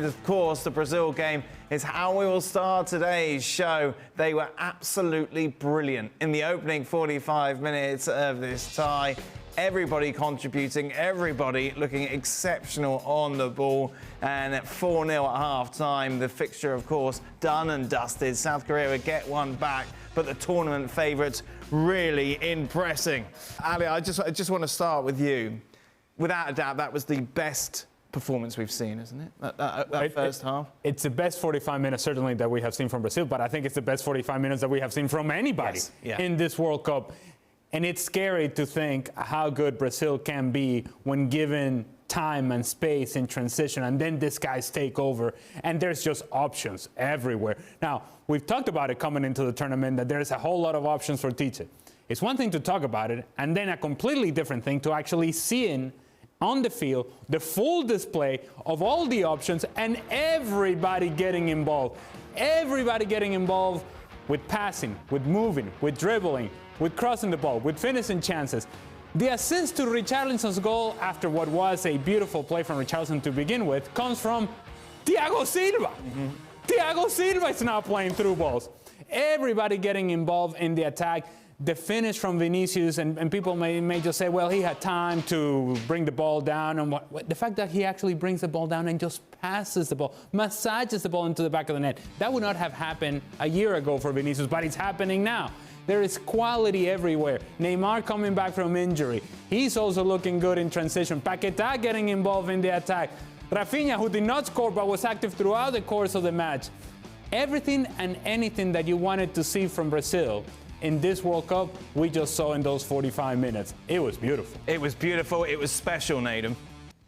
Of course, the Brazil game is how we will start today's show. They were absolutely brilliant in the opening 45 minutes of this tie. Everybody contributing, everybody looking exceptional on the ball. And at 4-0 at half-time, the fixture, of course, done and dusted. South Korea would get one back, but the tournament favourites really impressing. Ali, I just want to start with you. Without a doubt, that was the best performance we've seen, isn't it? That first half. It's the best 45 minutes, certainly, that we have seen from Brazil, but I think it's the best 45 minutes that we have seen from anybody in this World Cup. And it's scary to think how good Brazil can be when given time and space in transition, and then these guys take over, and there's just options everywhere. Now, we've talked about it coming into the tournament, that there's a whole lot of options for Tite. It's one thing to talk about it, and then a completely different thing to actually see on the field the full display of all the options and everybody getting involved. Everybody getting involved with passing, with moving, with dribbling, with crossing the ball, with finishing chances. The assist to Richarlison's goal after what was a beautiful play from Richarlison to begin with comes from Thiago Silva. Thiago Silva is now playing through balls. Everybody getting involved in the attack. The finish from Vinicius, and people may just say, well, he had time to bring the ball down. And the fact that he actually brings the ball down and just passes the ball, massages the ball into the back of the net. That would not have happened a year ago for Vinicius, but it's happening now. There is quality everywhere. Neymar coming back from injury. He's also looking good in transition. Paquetá getting involved in the attack. Rafinha, who did not score but was active throughout the course of the match. Everything and anything that you wanted to see from Brazil in this World Cup, we just saw in those 45 minutes. It was beautiful. It was beautiful. It was special, Nadem.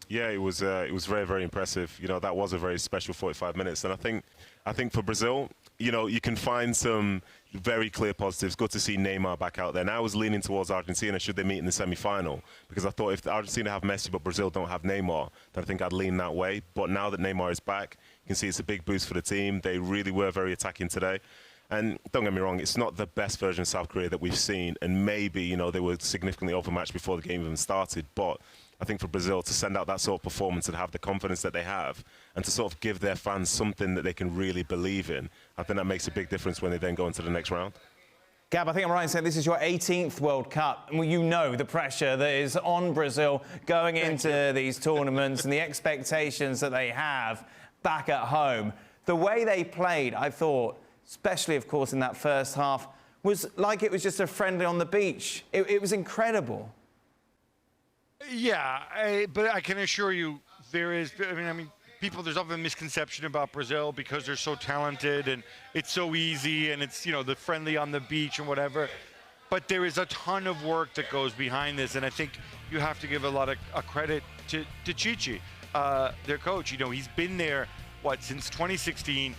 Yeah, it was very, very impressive. You know, that was a very special 45 minutes. And I think for Brazil, you know, you can find some very clear positives. Good to see Neymar back out there. Now I was leaning towards Argentina should they meet in the semi-final, because I thought if Argentina have Messi but Brazil don't have Neymar, then I think I'd lean that way. But now that Neymar is back, you can see it's a big boost for the team. They really were very attacking today. And don't get me wrong, it's not the best version of South Korea that we've seen. And maybe, you know, they were significantly overmatched before the game even started. But I think for Brazil to send out that sort of performance and have the confidence that they have, and to sort of give their fans something that they can really believe in, I think that makes a big difference when they then go into the next round. Gab, I think I'm right in saying this is your 18th World Cup. Well, you know the pressure that is on Brazil going into these tournaments and the expectations that they have back at home. The way they played, I thought, especially, of course, in that first half, was like it was just a friendly on the beach. It was incredible. Yeah, but I can assure you there is, I mean, people, there's often a misconception about Brazil because they're so talented and it's so easy and it's, you know, the friendly on the beach and whatever. But there is a ton of work that goes behind this, and I think you have to give a lot of credit to Tite, their coach. You know, he's been there, since 2016.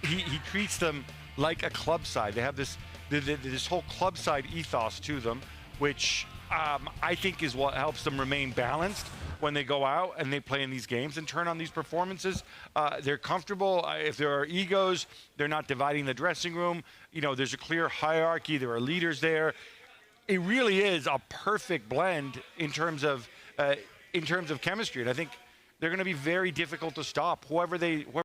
He treats them like a club side. They have this whole club side ethos to them, which I think is what helps them remain balanced when they go out and they play in these games and turn on these performances. They're comfortable. If there are egos, they're not dividing the dressing room. You know, there's a clear hierarchy. There are leaders there. It really is a perfect blend in terms of chemistry, and I think they're going to be very difficult to stop. Whoever